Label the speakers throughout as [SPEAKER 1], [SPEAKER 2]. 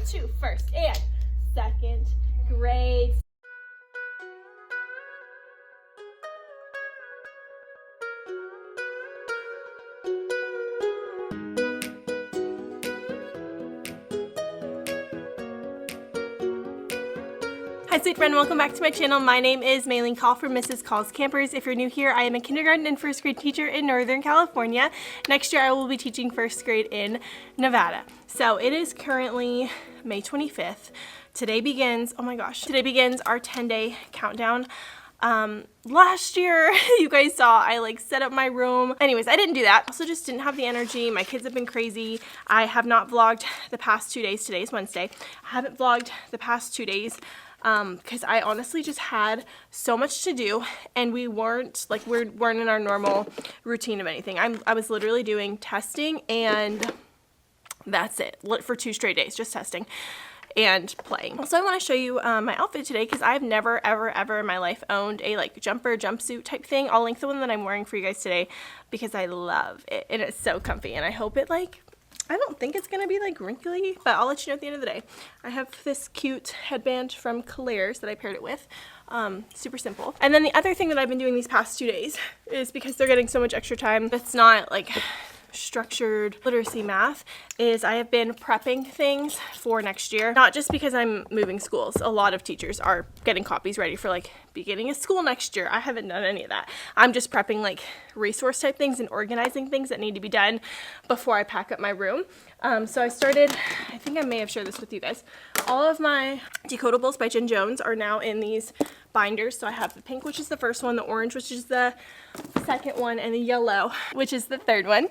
[SPEAKER 1] 2, first and second grade. Hi sweet friend, welcome back to my channel. My name is Maylene Call from Mrs. Call's Campers. If you're new here, I am a kindergarten and first grade teacher in Northern California. Next year I will be teaching first grade in Nevada. So it is currently May 25th. Today begins, oh my gosh, today begins our 10-day countdown. Last year, you guys saw I like set up my room. Anyways, I didn't do that. Also just didn't have the energy. My kids have been crazy. I have not vlogged the past 2 days. Today is Wednesday. I haven't vlogged the past 2 days. Because I honestly just had so much to do, and we weren't in our normal routine of anything. I was literally doing testing, and that's it for 2 straight days, just testing and playing. Also, I want to show you my outfit today because I've never ever in my life owned a like jumpsuit type thing. I'll link the one that I'm wearing for you guys today because I love it and it's so comfy, and I hope it I don't think it's gonna be like wrinkly, but I'll let you know at the end of the day. I have this cute headband from Claire's that I paired it with. Super simple. And then the other thing that I've been doing these past 2 days is because they're getting so much extra time, it's not like structured literacy math, is I have been prepping things for next year. Not just because I'm moving schools. A lot of teachers are getting copies ready for like beginning of school next year. I haven't done any of that. I'm just prepping like resource type things and organizing things that need to be done before I pack up my room. So I started, I think I may have shared this with you guys. All of my decodables by Jen Jones are now in these binders. So I have the pink, which is the first one, the orange, which is the second one, and the yellow, which is the third one.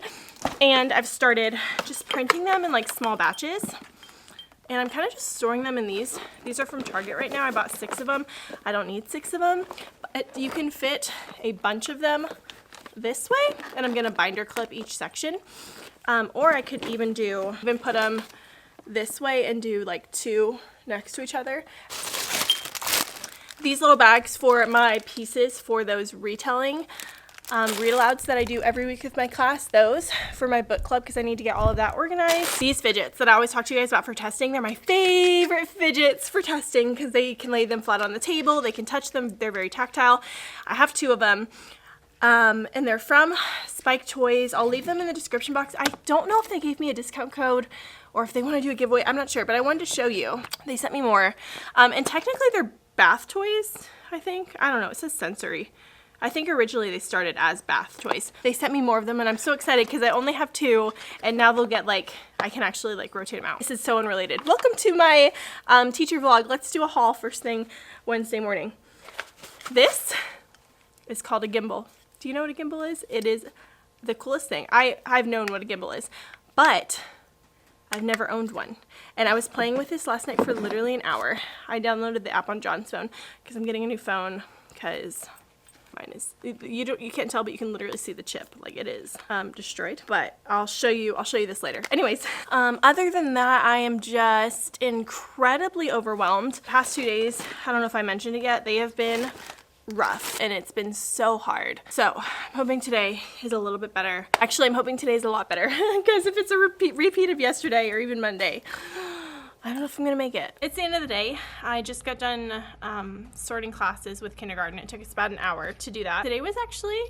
[SPEAKER 1] And I've started just printing them in like small batches. And I'm kind of just storing them in these. These are from Target right now. I bought 6 of them. I don't need 6 of them. But you can fit a bunch of them this way, and I'm gonna binder clip each section. Or I could even put them this way and do like 2 next to each other. These little bags for my pieces for those retelling read-alouds that I do every week with my class, those for my book club because I need to get all of that organized. These fidgets that I always talk to you guys about for testing, they're my favorite fidgets for testing because they can lay them flat on the table, they can touch them, they're very tactile. I have 2 of them. And they're from Spike Toys. I'll leave them in the description box. I don't know if they gave me a discount code or if they want to do a giveaway. I'm not sure, but I wanted to show you. They sent me more. And technically they're bath toys, I think. I don't know. It says sensory. I think originally they started as bath toys. They sent me more of them, and I'm so excited because I only have 2, and now they'll get I can actually rotate them out. This is so unrelated. Welcome to my teacher vlog. Let's do a haul first thing Wednesday morning. This is called a gimbal. Do you know what a gimbal is? It is the coolest thing. I've known what a gimbal is, but I've never owned one. And I was playing with this last night for literally an hour. I downloaded the app on John's phone because I'm getting a new phone because mine is, you can't tell, but you can literally see the chip. Like it is destroyed, but I'll show you this later. Anyways, other than that, I am just incredibly overwhelmed. The past 2 days, I don't know if I mentioned it yet, they have been rough and it's been so hard. So I'm hoping today is a little bit better. Actually, I'm hoping today is a lot better because if it's a repeat of yesterday or even Monday, I don't know if I'm gonna make it. It's the end of the day. I just got done sorting classes with kindergarten. It took us about an hour to do that. Today was actually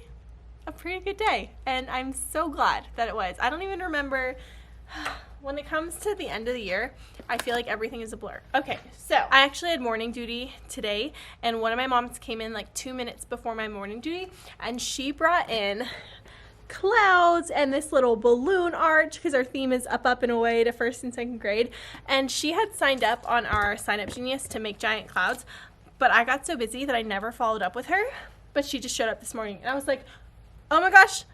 [SPEAKER 1] a pretty good day and I'm so glad that it was. I don't even remember. When it comes to the end of the year, I feel like everything is a blur. Okay, so I actually had morning duty today, and one of my moms came in like 2 minutes before my morning duty, and she brought in clouds and this little balloon arch because our theme is up and away to first and second grade, and she had signed up on our Sign Up Genius to make giant clouds, but I got so busy that I never followed up with her, but she just showed up this morning, and I was like, oh my gosh,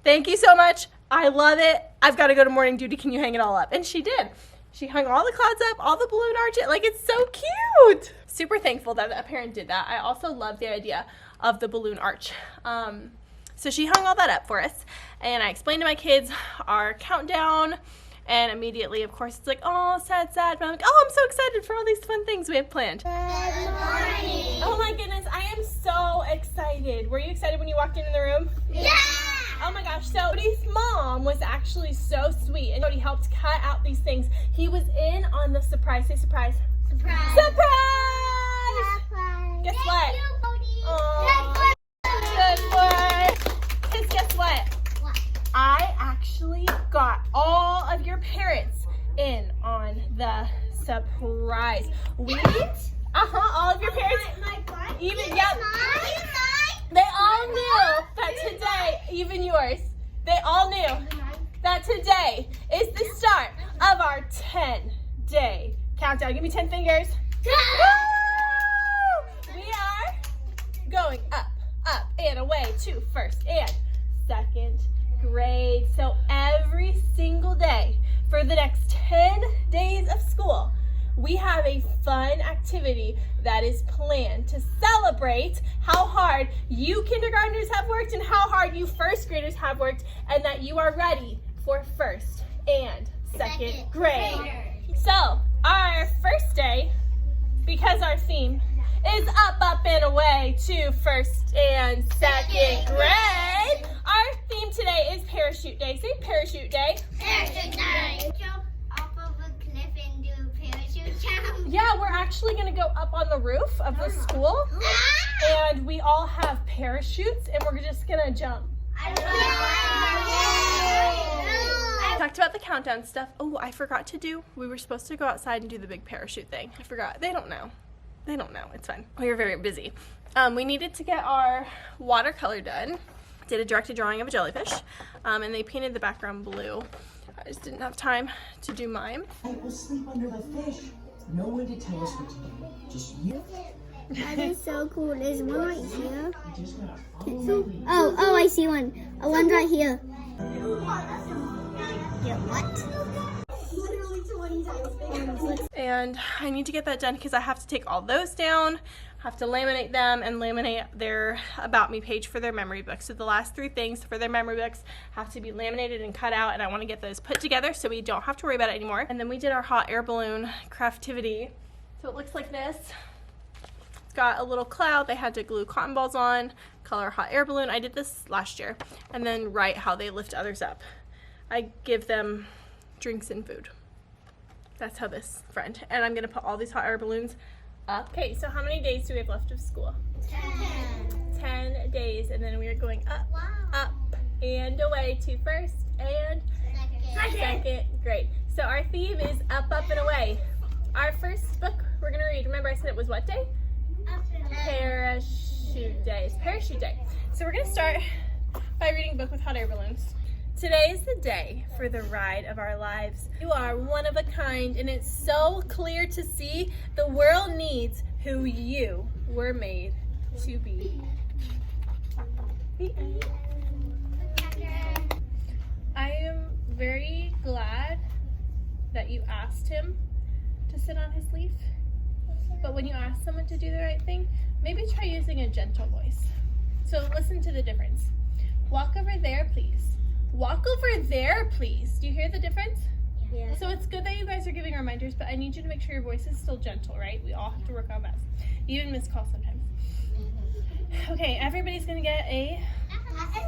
[SPEAKER 1] thank you so much. I love it. I've got to go to morning duty. Can you hang it all up? And she did. She hung all the clouds up, all the balloon arches. Like, it's so cute. Super thankful that a parent did that. I also love the idea of the balloon arch. So she hung all that up for us. And I explained to my kids our countdown. And immediately, of course, it's like, oh, sad. But I'm like, oh, I'm so excited for all these fun things we have planned. Good morning. Oh my goodness, I am so excited. Were you excited when you walked into the room? Yeah. Oh my gosh, so Cody's mom was actually so sweet and Cody helped cut out these things. He was in on the surprise. Say surprise.
[SPEAKER 2] Surprise!
[SPEAKER 1] Surprise!
[SPEAKER 2] Surprise!
[SPEAKER 1] Guess what?
[SPEAKER 2] You, Cody.
[SPEAKER 1] Aww. Good work. Because guess what?
[SPEAKER 2] What?
[SPEAKER 1] I actually got all of your parents in on the surprise. All of your parents. They all knew that today, even yours, they all knew that today is the start of our 10-day countdown. Give me 10 fingers. We are going up, and away to first and second grade. So every single day for the next 10 days of school, we have a fun activity that is planned to celebrate how hard you kindergartners have worked and how hard you first graders have worked, and that you are ready for first and second grade. So our first day, because our theme is up, and away to first and second grade, our theme today is parachute day. Say parachute day.
[SPEAKER 2] Parachute day. Jump off of a cliff and do a parachute jump.
[SPEAKER 1] Yeah, we're actually going to go up on the roof of the school, and we all have parachutes, and we're just going to jump.
[SPEAKER 2] I
[SPEAKER 1] Talked about the countdown stuff. Oh, I forgot to do, we were supposed to go outside and do the big parachute thing. I forgot. They don't know. It's fine. We were very busy. We needed to get our watercolor done. Did a directed drawing of a jellyfish, and they painted the background blue. I just didn't have time to do mine.
[SPEAKER 3] I will sleep under the fish. No one to tell us what to do. Just you.
[SPEAKER 2] That is so cool. There's one right here.
[SPEAKER 3] You just gotta follow my lead.
[SPEAKER 2] Oh, I see one. One right here. Yeah, what?
[SPEAKER 1] And I need to get that done because I have to take all those down, have to laminate them, and laminate their About Me page for their memory books. So the last 3 things for their memory books have to be laminated and cut out, and I want to get those put together so we don't have to worry about it anymore. And then we did our hot air balloon craftivity. So it looks like this. It's got a little cloud. They had to glue cotton balls on, color a hot air balloon. I did this last year. And then write how they lift others up. I give them drinks and food. That's how this friend. And I'm gonna put all these hot air balloons up. Okay, so how many days do we have left of school? 10 days, and then we are going up, and away to first and second grade. So our theme is up, and away. Our first book we're gonna read, remember I said it was what day? Parachute day. It's parachute day. So we're gonna start by reading a book with hot air balloons. Today is the day for the ride of our lives. You are one of a kind, and it's so clear to see the world needs who you were made to be. The end. I am very glad that you asked him to sit on his leaf, but when you ask someone to do the right thing, maybe try using a gentle voice. So listen to the difference. Walk over there, please. Walk over there, please. Do you hear the difference?
[SPEAKER 2] Yeah.
[SPEAKER 1] So it's good that you guys are giving reminders, but I need you to make sure your voice is still gentle, right? We all have to work on that. Even miss calls sometimes. Okay, everybody's gonna get a hot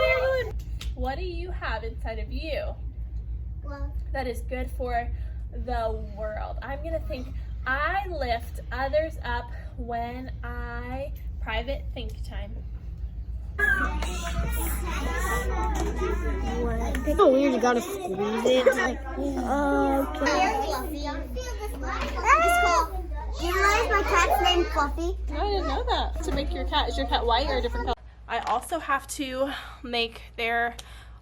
[SPEAKER 1] air balloon. What do you have inside of you that is good for the world? I'm gonna think, I lift others up when I private think time.
[SPEAKER 2] Oh, weird, you gotta squeeze it. Okay. Do you realize my cat's named Fluffy?
[SPEAKER 1] No, I didn't know that. To make your cat, is your cat white or a different color? I also have to make their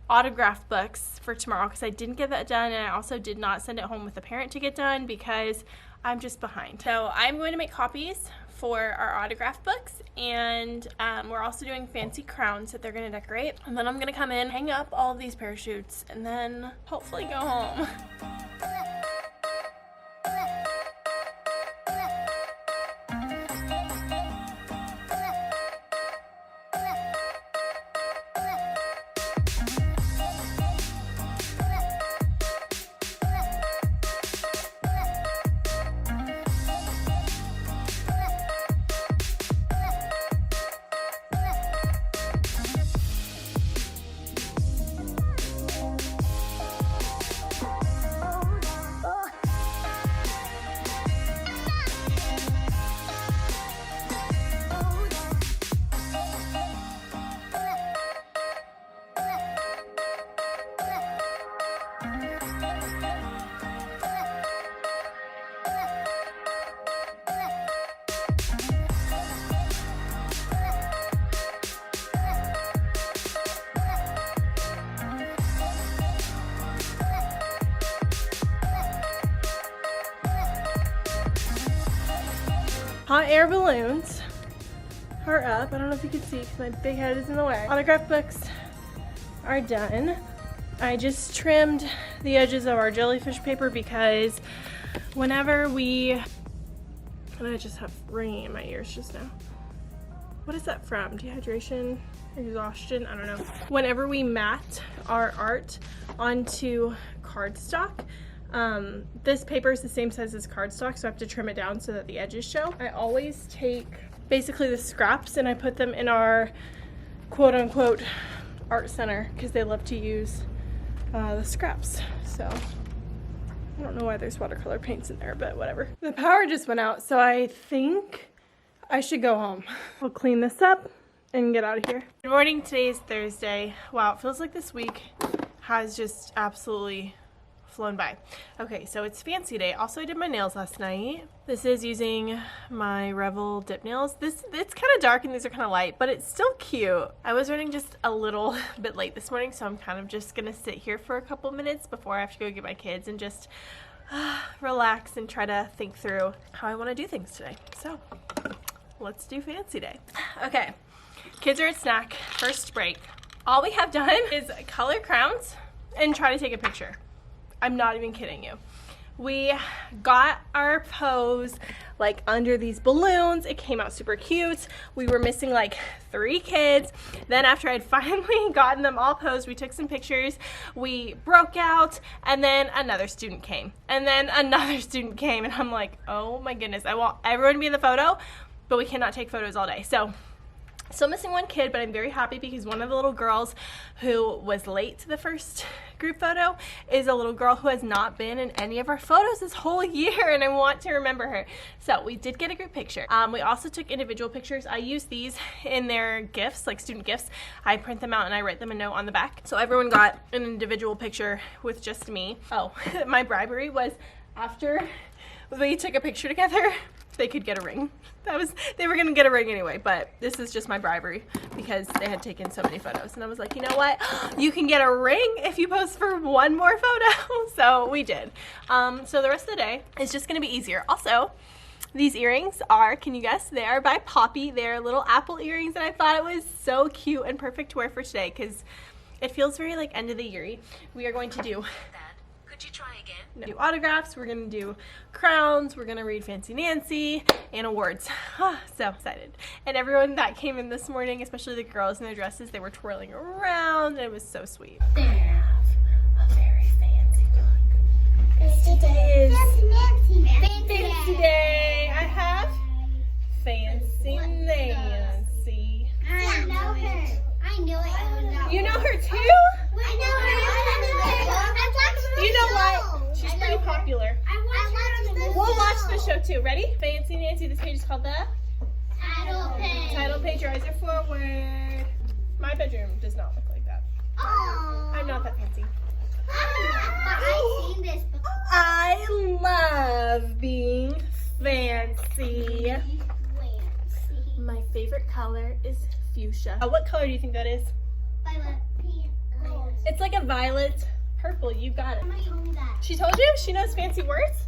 [SPEAKER 1] autograph books for tomorrow because I didn't get that done, and I also did not send it home with a parent to get done because I'm just behind. So I'm going to make copies for our autograph books, and we're also doing fancy crowns that they're going to decorate, and then I'm going to come in, hang up all of these parachutes, and then hopefully go home. Hot air balloons are up. I don't know if you can see because my big head is in the way. Autograph books are done. I just trimmed the edges of our jellyfish paper because whenever we, and I just have ringing in my ears just now. What is that from? Dehydration? Exhaustion? I don't know. Whenever we mat our art onto cardstock, this paper is the same size as cardstock, so I have to trim it down so that the edges show. I always take basically the scraps and I put them in our quote-unquote art center because they love to use the scraps. So I don't know why there's watercolor paints in there, but whatever. The power just went out, so I think I should go home. I'll clean this up and get out of here. Good morning, today is Thursday. Wow, it feels like this week has just absolutely flown by. Okay, so it's fancy day. Also, I did my nails last night. This is using my Revel dip nails. It's kind of dark and these are kind of light, but it's still cute. I was running just a little bit late this morning, so I'm kind of just gonna sit here for a couple minutes before I have to go get my kids and just relax and try to think through how I want to do things today. So let's do fancy day. Okay, kids are at snack, first break. All we have done is color crowns and try to take a picture. I'm not even kidding you. We got our pose like under these balloons. It came out super cute. We were missing like 3 kids. Then after I'd finally gotten them all posed, we took some pictures. We broke out and then another student came. And then another student came and I'm like, oh my goodness, I want everyone to be in the photo, but we cannot take photos all day. So still missing 1 kid, but I'm very happy because one of the little girls who was late to the first group photo is a little girl who has not been in any of our photos this whole year, and I want to remember her. So we did get a group picture. We also took individual pictures. I use these in their gifts, like student gifts. I print them out and I write them a note on the back. So everyone got an individual picture with just me. Oh, my bribery was after we took a picture together, they could get a ring. They were gonna get a ring anyway, but this is just my bribery because they had taken so many photos. And I was like, you know what? You can get a ring if you post for 1 more photo. So we did. So the rest of the day is just gonna be easier. Also, these earrings are, can you guess? They are by Poppy. They're little apple earrings and I thought it was so cute and perfect to wear for today because it feels very like end of the year-y. We are going to do
[SPEAKER 4] Could you try again?
[SPEAKER 1] do autographs, we're gonna do crowns, we're gonna read Fancy Nancy, and awards. So excited. And everyone that came in this morning, especially the girls in their dresses, they were twirling around and it was so sweet. They have a very fancy look. Today is Fancy Day. I have Fancy Nancy.
[SPEAKER 2] I know her. I know it.
[SPEAKER 1] You know her too?
[SPEAKER 2] I know her.
[SPEAKER 1] You know what? She's pretty popular. We'll watch the show too. Ready? Fancy Nancy. This page is called the
[SPEAKER 2] Title page.
[SPEAKER 1] title page. Your eyes are forward. My bedroom does not look like that.
[SPEAKER 2] Oh.
[SPEAKER 1] I'm not that fancy.
[SPEAKER 2] I've seen this before.
[SPEAKER 1] I love being fancy. My favorite color is fuchsia. What color do you think that is?
[SPEAKER 2] Violet, pink, gold.
[SPEAKER 1] It's like a violet purple. You got it.
[SPEAKER 2] Somebody told me that.
[SPEAKER 1] She told you? She knows fancy words?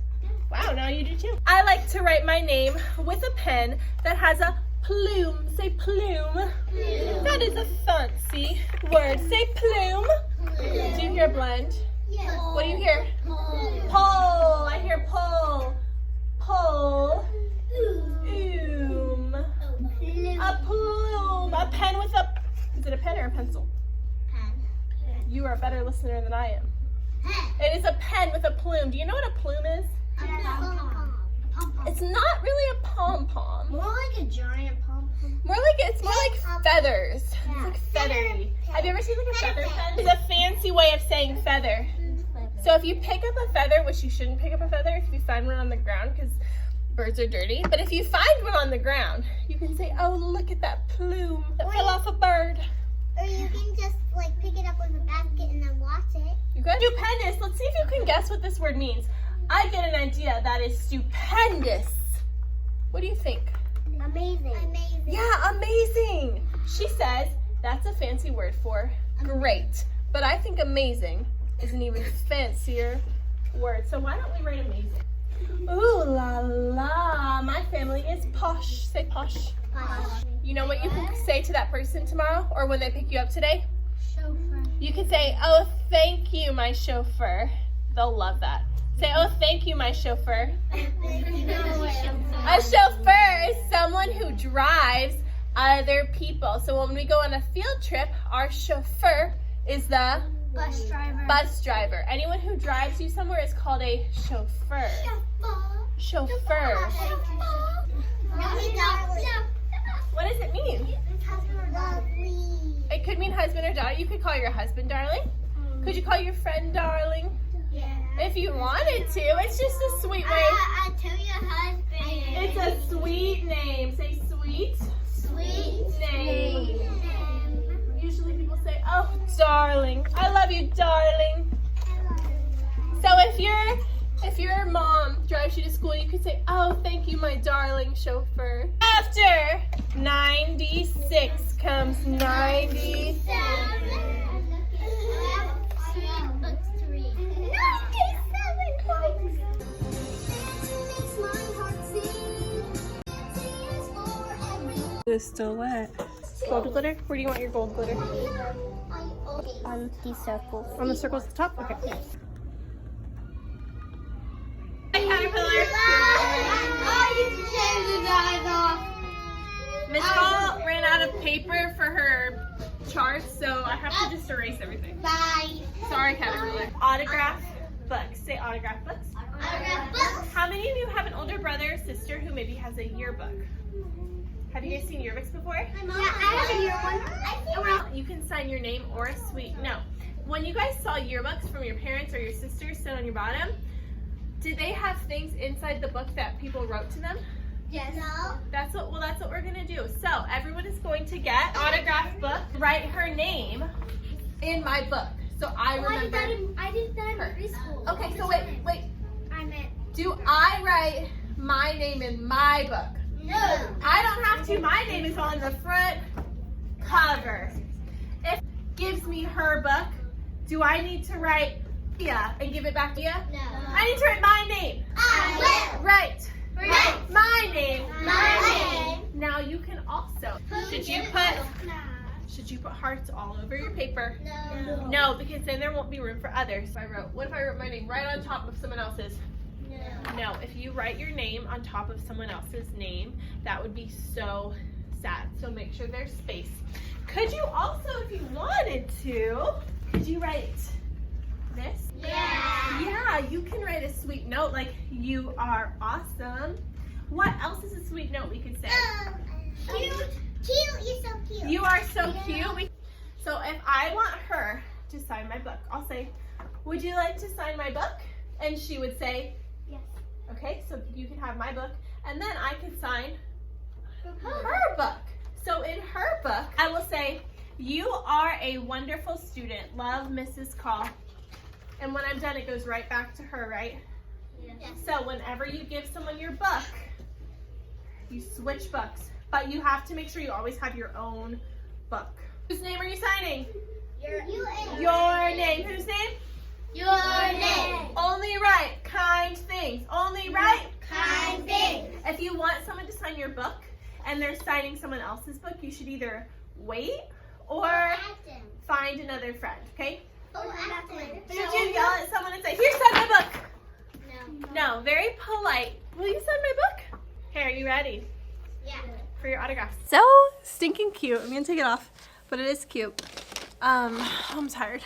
[SPEAKER 1] Wow, now you do too. I like to write my name with a pen that has a plume. Say plume. That is a fancy word. Say plume. Do you hear blend?
[SPEAKER 2] Yes.
[SPEAKER 1] What do you hear? Pull. I hear pull. Pull. Oom. A plume. A pen with a... Is it a pen or a pencil? You are a better listener than I am. It is a pen with a plume. Do you know what a plume is? It's not really a pom-pom.
[SPEAKER 2] More like a giant pom-pom.
[SPEAKER 1] It's more like feathers. It's like feathery. Have you ever seen like a feather pen? It's a fancy way of saying feather. So if you pick up a feather, which you shouldn't pick up a feather if you find one on the ground because birds are dirty. But if you find one on the ground, you can say, oh, look at that plume that fell off a bird.
[SPEAKER 2] Or you can just like pick it up with a basket and then wash it.
[SPEAKER 1] You good? Stupendous. Let's see if you can guess what this word means. I get an idea. That is stupendous. What do you think?
[SPEAKER 2] Amazing. Amazing.
[SPEAKER 1] Yeah, amazing. She says that's a fancy word for great. But I think amazing is an even fancier word. So why don't we write amazing? Ooh la la, my family is posh. Say posh.
[SPEAKER 2] Posh.
[SPEAKER 1] You know what you can say to that person tomorrow or when they pick you up today?
[SPEAKER 2] Chauffeur.
[SPEAKER 1] You can say, oh, thank you, my chauffeur. They'll love that. Say, oh, thank you, my chauffeur. A chauffeur is someone who drives other people. So when we go on a field trip, our chauffeur is the
[SPEAKER 2] Bus driver.
[SPEAKER 1] bus driver. Anyone who drives you somewhere is called a chauffeur. Chauffeur. What does it mean? It could mean husband or daughter. You could call your husband darling. Could you call your friend darling?
[SPEAKER 2] Yeah.
[SPEAKER 1] If you wanted to. It's just a sweet way.
[SPEAKER 2] I tell your husband.
[SPEAKER 1] It's a sweet name. Say sweet
[SPEAKER 2] Sweet
[SPEAKER 1] name. Usually people say, oh, darling. I love you, darling. So if your mom drives you to school, you could say, oh, thank you, my darling chauffeur. After 96 comes 90.
[SPEAKER 5] It's still wet.
[SPEAKER 1] Gold glitter? Where do you want your gold glitter?
[SPEAKER 2] On these circles.
[SPEAKER 1] On the circles at the top? Okay. Hi, Caterpillar. Miss Hall ran out of paper for her charts, so I have to just erase everything.
[SPEAKER 2] Bye.
[SPEAKER 1] Sorry, Caterpillar. Autograph books. Say autograph books. How many of you have an older brother or sister who maybe has a yearbook? Have you guys seen yearbooks before?
[SPEAKER 2] Yeah, I have a yearbook.
[SPEAKER 1] You can sign your name or a sweet note. When you guys saw yearbooks from your parents or your sisters sit on your bottom, did they have things inside the book that people wrote to them?
[SPEAKER 2] Yes. No.
[SPEAKER 1] That's what we're gonna do. So everyone is going to get an autograph book, write her name in my book. So I remember.
[SPEAKER 2] I did that in preschool.
[SPEAKER 1] Okay, so wait.
[SPEAKER 2] I meant.
[SPEAKER 1] Do I write my name in my book?
[SPEAKER 2] No.
[SPEAKER 1] I don't have to. My name is on the front cover. If it gives me her book, do I need to write Leah and give it back to you?
[SPEAKER 2] No.
[SPEAKER 1] I need to write my name.
[SPEAKER 2] I will.
[SPEAKER 1] Write
[SPEAKER 2] Write.
[SPEAKER 1] my name.
[SPEAKER 2] My name.
[SPEAKER 1] Now you can also. Should you put hearts all over your paper?
[SPEAKER 2] No.
[SPEAKER 1] No, because then there won't be room for others. What if I wrote my name right on top of someone else's? No, if you write your name on top of someone else's name, that would be so sad. So make sure there's space. Could you also, if you wanted to, could you write this?
[SPEAKER 2] Yeah.
[SPEAKER 1] Yeah, you can write a sweet note like, you are awesome. What else is a sweet note we could say?
[SPEAKER 2] Cute. Cute. You're so cute.
[SPEAKER 1] You are so cute. So if I want her to sign my book, I'll say, would you like to sign my book? And she would say,
[SPEAKER 2] Yes.
[SPEAKER 1] okay, so you can have my book, and then I can sign her book. So in her book, I will say, you are a wonderful student. Love, Mrs. Call. And when I'm done, it goes right back to her, right?
[SPEAKER 2] Yes.
[SPEAKER 1] So whenever you give someone your book, you switch books, but you have to make sure you always have your own book. Whose name are you signing? Your name. Whose name?
[SPEAKER 2] Your name.
[SPEAKER 1] Only write kind things. Only write
[SPEAKER 2] Kind things.
[SPEAKER 1] If you want someone to sign your book and they're signing someone else's book, you should either wait or find another friend, okay? Should you yell at someone and say, here, sign my book? No, very polite. Will you sign my book? Here, are you ready
[SPEAKER 2] Yeah.
[SPEAKER 1] for your autograph? So stinking cute. I'm gonna take it off, but it is cute. I'm tired.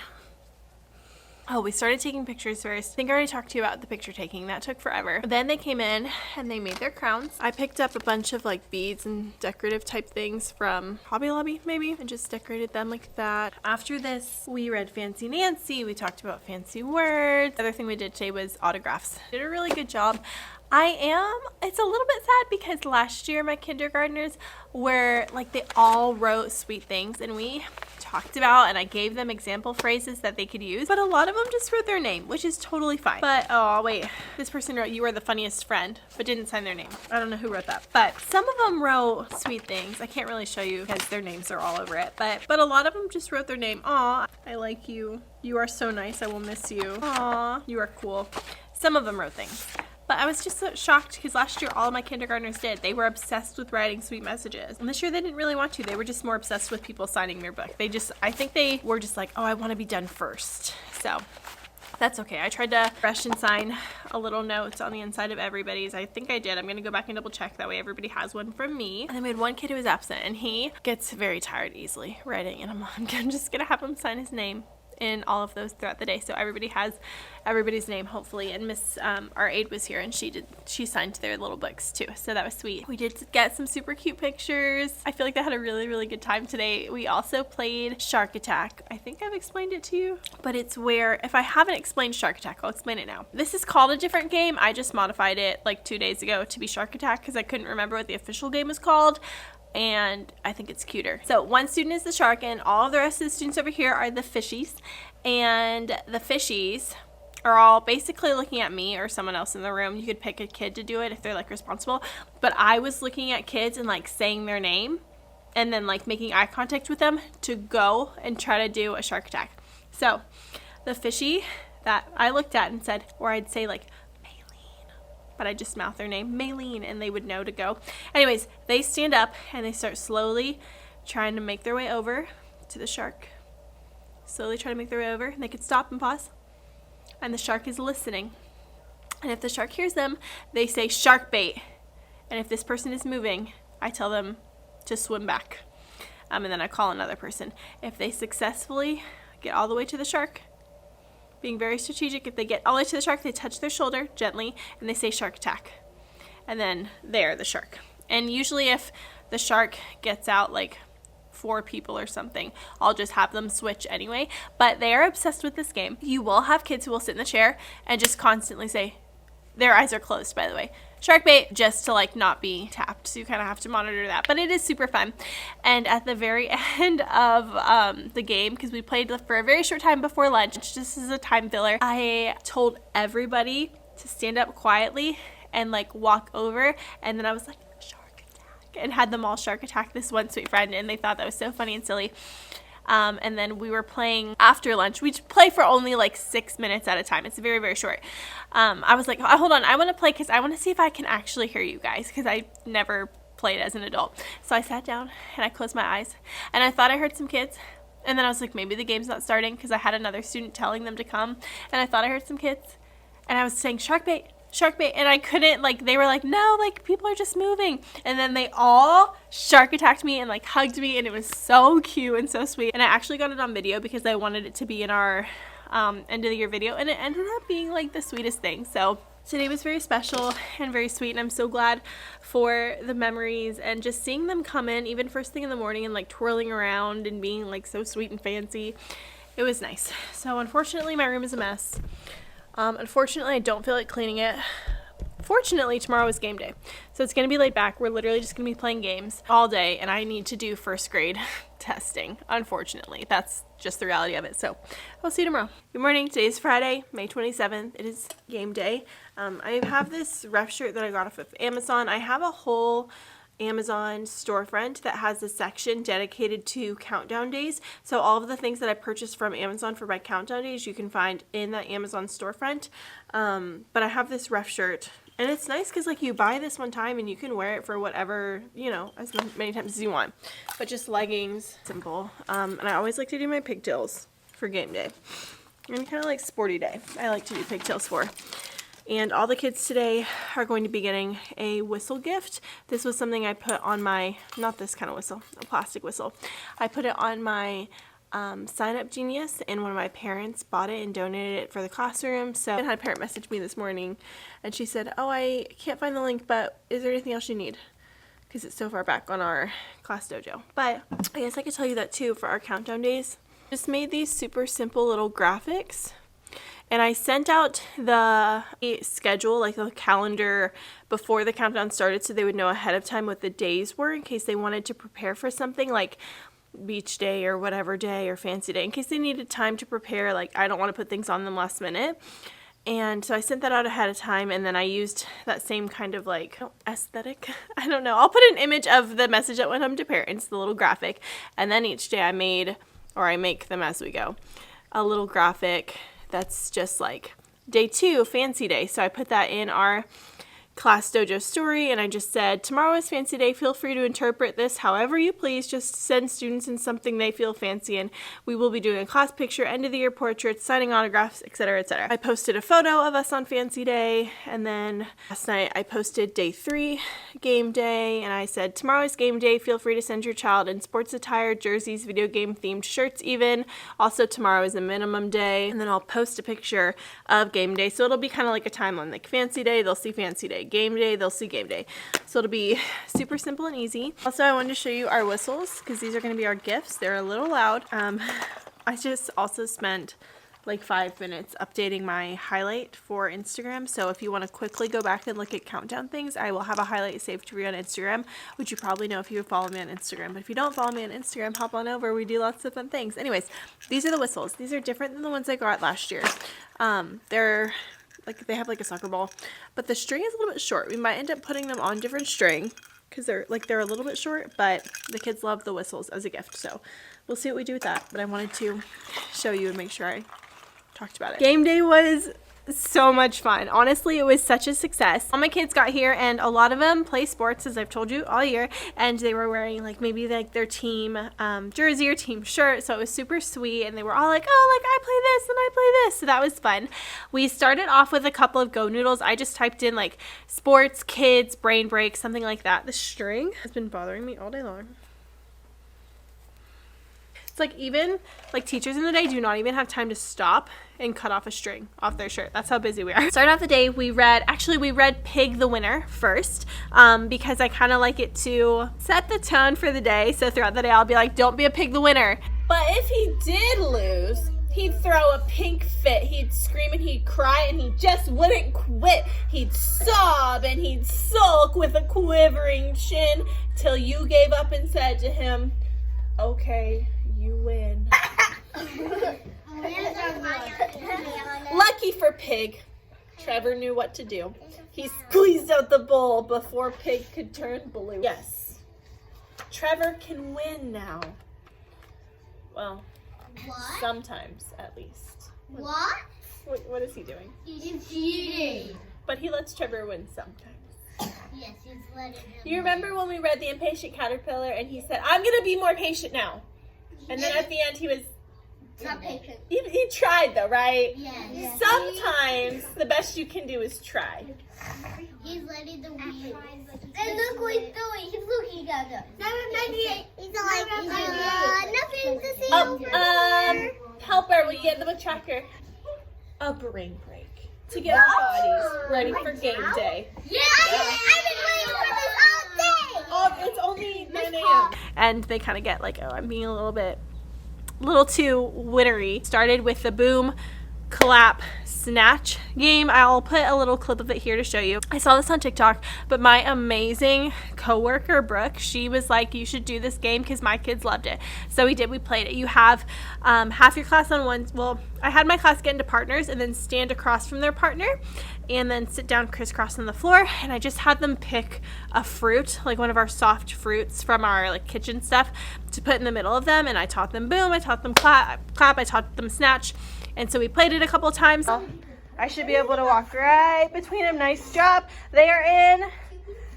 [SPEAKER 1] Oh, we started taking pictures first. I think I already talked to you about the picture taking. That took forever. Then they came in and they made their crowns. I picked up a bunch of like beads and decorative type things from Hobby Lobby maybe and just decorated them like that. After this, we read Fancy Nancy. We talked about fancy words. The other thing we did today was autographs. Did a really good job. It's a little bit sad because last year my kindergartners were like, they all wrote sweet things and we talked about and I gave them example phrases that they could use, but a lot of them just wrote their name, which is totally fine. But, oh wait, this person wrote, you are the funniest friend, but didn't sign their name. I don't know who wrote that, but some of them wrote sweet things. I can't really show you because their names are all over it, but a lot of them just wrote their name. Aw, I like you. You are so nice. I will miss you. Aw, you are cool. Some of them wrote things. But But I was just so shocked because last year all of my kindergartners did. They were obsessed with writing sweet messages. And this year they didn't really want to. They were just more obsessed with people signing their book. I think they were just like, oh, I want to be done first. So that's okay. I tried to brush and sign a little note on the inside of everybody's. I think I did. I'm going to go back and double check. That way everybody has one from me. And then we had one kid who was absent, and he gets very tired easily writing. And I'm just going to have him sign his name in all of those throughout the day, so everybody has everybody's name, hopefully. And Miss our aide was here, and she signed their little books too, so that was sweet. We did get some super cute pictures. I feel like they had a really good time today. We also played Shark Attack. I think I've explained it to you, but it's where, if I haven't explained Shark Attack, I'll explain it now. This is called a different game. I just modified it like 2 days ago to be Shark Attack because I couldn't remember what the official game was called, and I think it's cuter. So one student is the shark, and all of the rest of the students over here are the fishies. And the fishies are all basically looking at me or someone else in the room. You could pick a kid to do it if they're like responsible. But I was looking at kids and like saying their name and then like making eye contact with them to go and try to do a shark attack. So the fishy that I looked at and said, or I'd say like, but I just mouth their name, Maylene, and they would know to go. Anyways, they stand up and they start slowly trying to make their way over to the shark. Slowly try to make their way over, and they could stop and pause. And the shark is listening. And if the shark hears them, they say shark bait. And if this person is moving, I tell them to swim back. And then I call another person. If they successfully get all the way to the shark, being very strategic, if they get all the way to the shark, they touch their shoulder gently and they say shark attack. And then they're the shark. And usually if the shark gets out like 4 people or something, I'll just have them switch anyway. But they are obsessed with this game. You will have kids who will sit in the chair and just constantly say, their eyes are closed, by the way, shark bait, just to like not be tapped. So you kind of have to monitor that, but it is super fun. And at the very end of the game, because we played for a very short time before lunch, just as a time filler, I told everybody to stand up quietly and like walk over, and then I was like, shark attack, and had them all shark attack this one sweet friend, and they thought that was so funny and silly. And then we were playing after lunch. We play for only like 6 minutes at a time. It's very short. I was like, oh, hold on, I want to play because I want to see if I can actually hear you guys, because I never played as an adult. So I sat down and I closed my eyes and I thought I heard some kids. And then I was like, maybe the game's not starting, because I had another student telling them to come, and I thought I heard some kids, and I was saying shark bait, and I couldn't, like, they were like, no, like, people are just moving. And then they all shark attacked me and like hugged me, and it was so cute and so sweet. And I actually got it on video because I wanted it to be in our end of the year video, and it ended up being like the sweetest thing. So today was very special and very sweet, and I'm so glad for the memories and just seeing them come in even first thing in the morning and like twirling around and being like so sweet and fancy. It was nice. So unfortunately my room is a mess. Unfortunately I don't feel like cleaning it. Fortunately, tomorrow is game day, so it's going to be laid back. We're literally just going to be playing games all day, and I need to do first grade testing. Unfortunately, that's just the reality of it. So I'll see you tomorrow. Good morning. Today is Friday, May 27th. It is game day. I have this ref shirt that I got off of Amazon. I have a whole Amazon storefront that has a section dedicated to countdown days. So all of the things that I purchased from Amazon for my countdown days, you can find in that Amazon storefront. But I have this ref shirt. And it's nice because, like, you buy this one time and you can wear it for whatever, you know, as many times as you want. But just leggings, simple. And I always like to do my pigtails for game day. And kind of like sporty day, I like to do pigtails for. And all the kids today are going to be getting a whistle gift. This was something I put on my, not this kind of whistle, a plastic whistle. I put it on my Sign Up Genius, and one of my parents bought it and donated it for the classroom. So I had a parent message me this morning, and she said, oh, I can't find the link, but is there anything else you need? Because it's so far back on our class dojo. But I guess I could tell you that too for our countdown days. Just made these super simple little graphics, and I sent out the schedule, like the calendar, before the countdown started, so they would know ahead of time what the days were in case they wanted to prepare for something like beach day or whatever day or fancy day, in case they needed time to prepare. Like, I don't want to put things on them last minute. And so I sent that out ahead of time, and then I used that same kind of like aesthetic. I don't know. I'll put an image of the message that went home to parents, the little graphic, and then each day I make them as we go, a little graphic that's just like day 2, fancy day. So I put that in our class dojo story, and I just said, tomorrow is fancy day. Feel free to interpret this however you please. Just send students in something they feel fancy in. We will be doing a class picture, end of the year portraits, signing autographs, etc., etc. I posted a photo of us on fancy day, and then last night I posted day 3, game day, and I said, tomorrow is game day. Feel free to send your child in sports attire, jerseys, video game themed shirts even. Also, tomorrow is a minimum day, and then I'll post a picture of game day. So it'll be kind of like a timeline, like fancy day, they'll see fancy day. Game day, they'll see game day. So it'll be super simple and easy. Also, I wanted to show you our whistles because these are going to be our gifts. They're a little loud. I just also spent like 5 minutes updating my highlight for Instagram. So if you want to quickly go back and look at countdown things, I will have a highlight saved to read on Instagram, which you probably know if you follow me on Instagram. But if you don't follow me on Instagram, hop on over. We do lots of fun things. Anyways, these are the whistles. These are different than the ones I got last year. They're like, they have like a soccer ball, but the string is a little bit short. We might end up putting them on different string because they're a little bit short, but the kids love the whistles as a gift. So we'll see what we do with that. But I wanted to show you and make sure I talked about it. Game day was so much fun. Honestly, it was such a success. All my kids got here, and a lot of them play sports, as I've told you all year, and they were wearing like maybe like their team jersey or team shirt, so it was super sweet, and they were all like, oh, like I play this and I play this, so that was fun. We started off with a couple of Go Noodles. I just typed in like sports, kids, brain break, something like that. The string has been bothering me all day long. It's like even like teachers in the day do not even have time to stop and cut off a string off their shirt. That's how busy we are. Started off the day, we read Pig the Winner first because I kind of like it to set the tone for the day. So throughout the day, I'll be like, don't be a pig the winner. But if he did lose, he'd throw a pink fit. He'd scream and he'd cry and he just wouldn't quit. He'd sob and he'd sulk with a quivering chin till you gave up and said to him, okay, you win. Lucky for Pig, Trevor knew what to do. He squeezed out the bowl before Pig could turn blue. Yes, Trevor can win now. Well,
[SPEAKER 2] What?
[SPEAKER 1] sometimes at least.
[SPEAKER 2] What?
[SPEAKER 1] What is he doing?
[SPEAKER 2] He's cheating.
[SPEAKER 1] But he lets Trevor win sometimes.
[SPEAKER 2] Yes, he's letting him.
[SPEAKER 1] You remember when we read The Impatient Caterpillar and he said, I'm going to be more patient now. And then at the end he was...
[SPEAKER 2] Not patient.
[SPEAKER 1] He tried though, right?
[SPEAKER 2] Yes.
[SPEAKER 1] Sometimes the best you can do is try.
[SPEAKER 2] He's letting the wheel. And look what he's doing. He's looking at us. 798. He's like, nothing to see over.
[SPEAKER 1] Helper, will you get the book tracker? A brain break. To get our bodies ready for game day.
[SPEAKER 2] Yeah, I've been waiting for this all day.
[SPEAKER 1] Oh, it's only 9 a.m. And they kind of get like, oh, I'm being a little too winnery. Started with the boom, clap, snatch game. I'll put a little clip of it here to show you. I saw this on TikTok, but my amazing coworker Brooke, she was like, you should do this game because my kids loved it. So we did. We played it. You have half your class on one. Well, I had my class get into partners and then stand across from their partner and then sit down crisscross on the floor, and I just had them pick a fruit, like one of our soft fruits from our like kitchen stuff, to put in the middle of them, and I taught them boom, I taught them clap, I taught them snatch, and so we played it a couple of times. I should be able to walk right between them. Nice job. They are in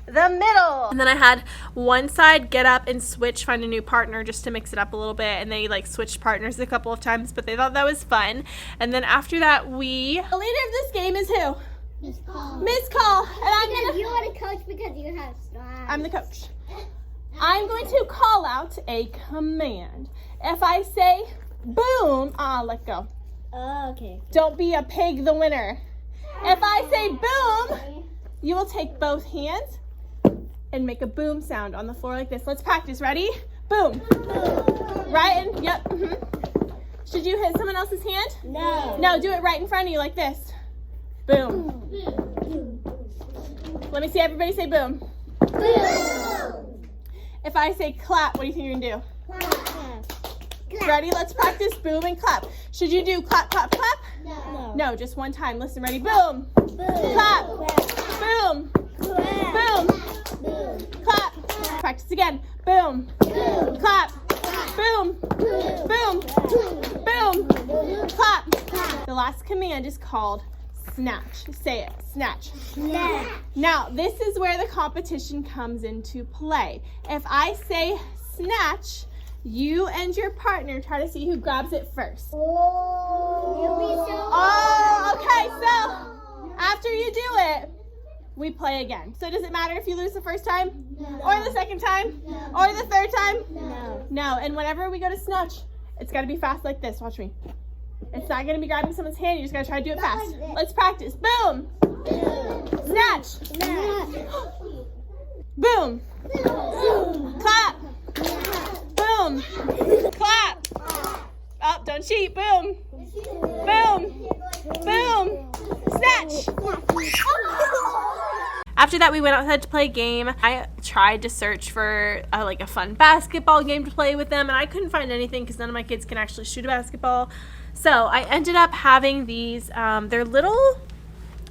[SPEAKER 1] the middle. And then I had one side get up and switch, find a new partner just to mix it up a little bit, and they like switched partners a couple of times, but they thought that was fun. And then after that, the leader of this game is who?
[SPEAKER 2] Miss Cole.
[SPEAKER 1] Miss Cole. And
[SPEAKER 2] You are the coach because you have stars.
[SPEAKER 1] I'm the coach. I'm going to call out a command. If I say boom, let go.
[SPEAKER 2] Oh, okay.
[SPEAKER 1] Don't be a pig the winner. If I say boom, you will take both hands and make a boom sound on the floor like this. Let's practice. Ready? Boom. Right in, yep. Should you hit someone else's hand?
[SPEAKER 2] No.
[SPEAKER 1] No, do it right in front of you like this. Boom. Let me see everybody say boom.
[SPEAKER 2] Boom.
[SPEAKER 1] If I say clap, what do you think you're gonna do? Ready? Let's practice boom and clap. Should you do clap, clap, clap?
[SPEAKER 2] No.
[SPEAKER 1] No, just one time. Listen, ready? Boom. Clap. Boom. Boom. Clap. Practice again. Boom. Clap. Boom. Boom. Boom. Clap. The last command is called Snatch. Say it. Snatch.
[SPEAKER 2] Snatch.
[SPEAKER 1] Now, this is where the competition comes into play. If I say snatch, you and your partner try to see who grabs it first. Oh, okay. So, after you do it, we play again. So does it matter if you lose the first time?
[SPEAKER 2] No.
[SPEAKER 1] Or the second time? No. Or the third time?
[SPEAKER 2] No.
[SPEAKER 1] No. And whenever we go to snatch, it's got to be fast like this. Watch me. It's not going to be grabbing someone's hand. You just got to try to do it fast. Let's practice. Boom. Snatch.
[SPEAKER 2] Snatch.
[SPEAKER 1] Boom. Clap. Boom. Clap. Oh, don't cheat. Boom. Boom. Boom. Snatch. After that, we went outside to play a game. I tried to search for like a fun basketball game to play with them, and I couldn't find anything because none of my kids can actually shoot a basketball. So I ended up having these, they're little,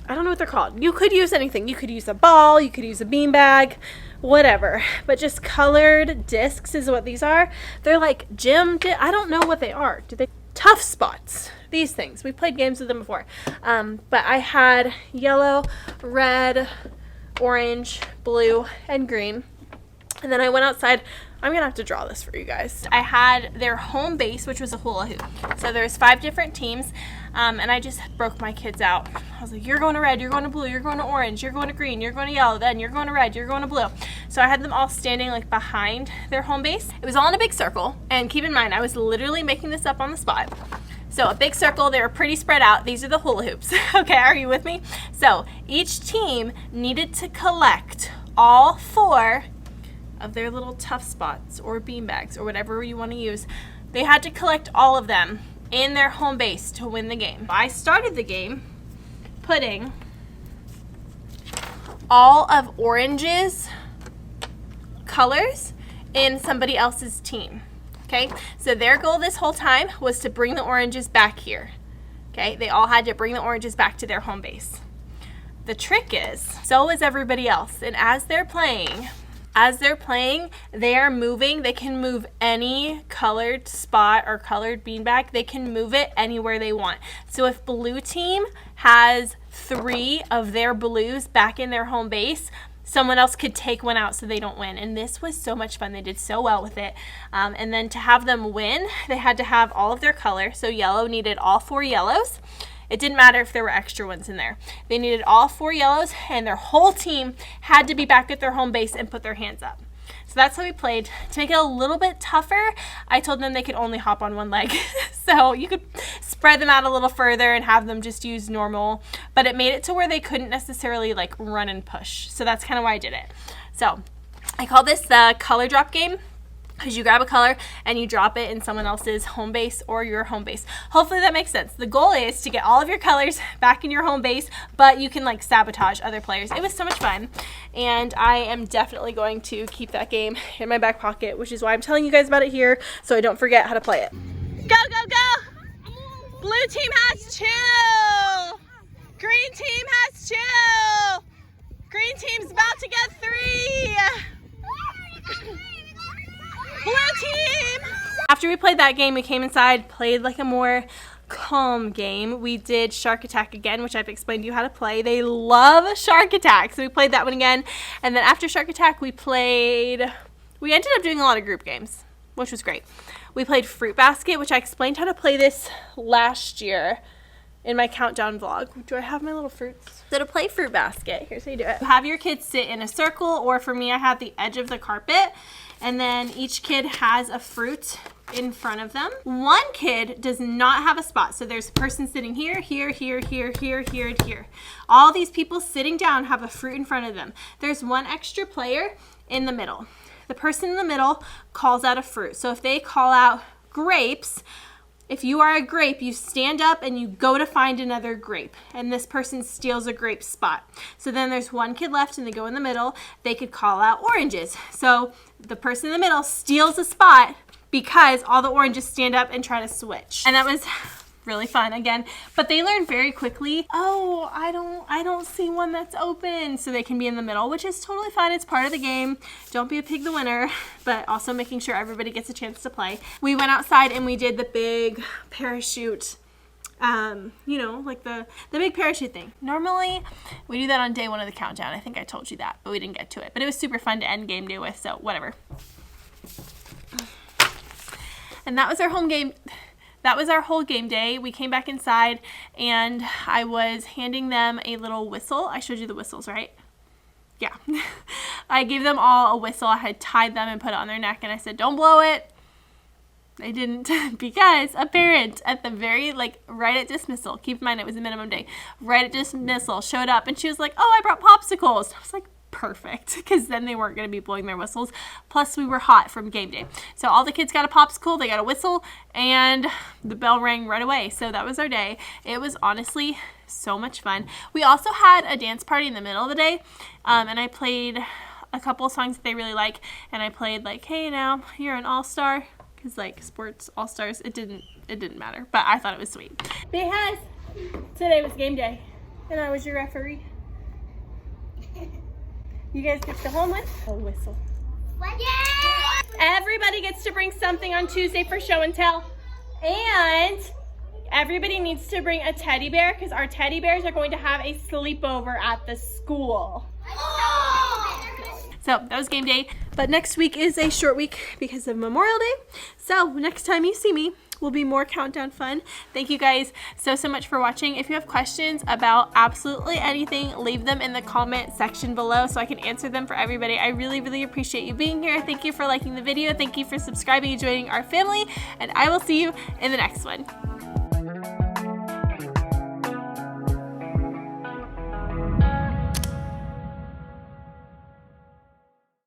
[SPEAKER 1] I don't know what they're called. You could use anything. You could use a ball, you could use a beanbag, whatever. But just colored discs is what these are. They're like I don't know what they are. Do they? Tough spots. These things. We played games with them before. But I had yellow, red, orange, blue, and green. And then I went outside. I'm gonna have to draw this for you guys. I had their home base, which was a hula hoop. So there's 5 different teams, and I just broke my kids out. I was like, you're going to red, you're going to blue, you're going to orange, you're going to green, you're going to yellow, then you're going to red, you're going to blue. So I had them all standing like behind their home base. It was all in a big circle, and keep in mind, I was literally making this up on the spot. So a big circle, they were pretty spread out. These are the hula hoops. Okay, are you with me? So each team needed to collect all 4 of their little tough spots or beanbags or whatever you want to use. They had to collect all of them in their home base to win the game. I started the game putting all of Orange's colors in somebody else's team. Okay, so their goal this whole time was to bring the oranges back here. Okay, they all had to bring the oranges back to their home base. The trick is, so is everybody else, and as they're playing, they are moving. They can move any colored spot or colored beanbag. They can move it anywhere they want. So if blue team has 3 of their blues back in their home base, someone else could take one out so they don't win. And this was so much fun. They did so well with it. And then to have them win, they had to have all of their color. So yellow needed all 4 yellows. It didn't matter if there were extra ones in there. They needed all 4 yellows, and their whole team had to be back at their home base and put their hands up. So that's how we played. To make it a little bit tougher, I told them they could only hop on 1 leg. So you could spread them out a little further and have them just use normal, but it made it to where they couldn't necessarily like run and push. So that's kind of why I did it. So I call this the color drop game, because you grab a color and you drop it in someone else's home base or your home base. Hopefully that makes sense. The goal is to get all of your colors back in your home base, but you can like sabotage other players. It was so much fun, and I am definitely going to keep that game in my back pocket, which is why I'm telling you guys about it here, so I don't forget how to play it. Go, go, go! Blue team has 2! Green team has 2! Green team's about to get 3! Blue team! After we played that game, we came inside, played like a more calm game. We did Shark Attack again, which I've explained to you how to play. They love Shark Attack, so we played that one again. And then after Shark Attack, we ended up doing a lot of group games, which was great. We played Fruit Basket, which I explained how to play this last year in my countdown vlog. Do I have my little fruits? So to play Fruit Basket, here's how you do it. Have your kids sit in a circle, or for me, I have the edge of the carpet. And then each kid has a fruit in front of them. One kid does not have a spot. So there's a person sitting here, here, here, here, here, here, and here. All these people sitting down have a fruit in front of them. There's one extra player in the middle. The person in the middle calls out a fruit. So if they call out grapes, if you are a grape, you stand up and you go to find another grape, and this person steals a grape spot. So then there's one kid left and they go in the middle. They could call out oranges. So the person in the middle steals a spot because all the oranges stand up and try to switch. And that was really fun again, but they learn very quickly, oh, I don't see one that's open, so they can be in the middle, which is totally fine. It's part of the game. Don't be a pig the winner, but also making sure everybody gets a chance to play. We went outside and we did the big parachute you know, like the big parachute thing. Normally, we do that on day 1 of the countdown. I think I told you that, but we didn't get to it. But it was super fun to end game day with, so whatever. And that was our home game. That was our whole game day. We came back inside, and I was handing them a little whistle. I showed you the whistles, right? Yeah. I gave them all a whistle. I had tied them and put it on their neck, and I said, don't blow it. They didn't, because a parent at the very, like, right at dismissal, keep in mind it was a minimum day, right at dismissal, showed up, and she was like, oh, I brought popsicles. I was like, perfect, because then they weren't going to be blowing their whistles. Plus, we were hot from game day. So all the kids got a popsicle, they got a whistle, and the bell rang right away. So that was our day. It was honestly so much fun. We also had a dance party in the middle of the day, and I played a couple songs that they really like, and I played like, hey now, you're an all-star, because like sports all-stars, it didn't matter, but I thought it was sweet. Because today was game day, and I was your referee. You guys get to go home with a whistle.
[SPEAKER 2] Yeah!
[SPEAKER 1] Everybody gets to bring something on Tuesday for show and tell. And everybody needs to bring a teddy bear, because our teddy bears are going to have a sleepover at the school. So that was game day. But next week is a short week because of Memorial Day. So next time you see me, will be more countdown fun. Thank you guys so much for watching. If you have questions about absolutely anything, leave them in the comment section below so I can answer them for everybody. I really appreciate you being here. Thank you for liking the video. Thank you for subscribing and joining our family, and I will see you in the next one.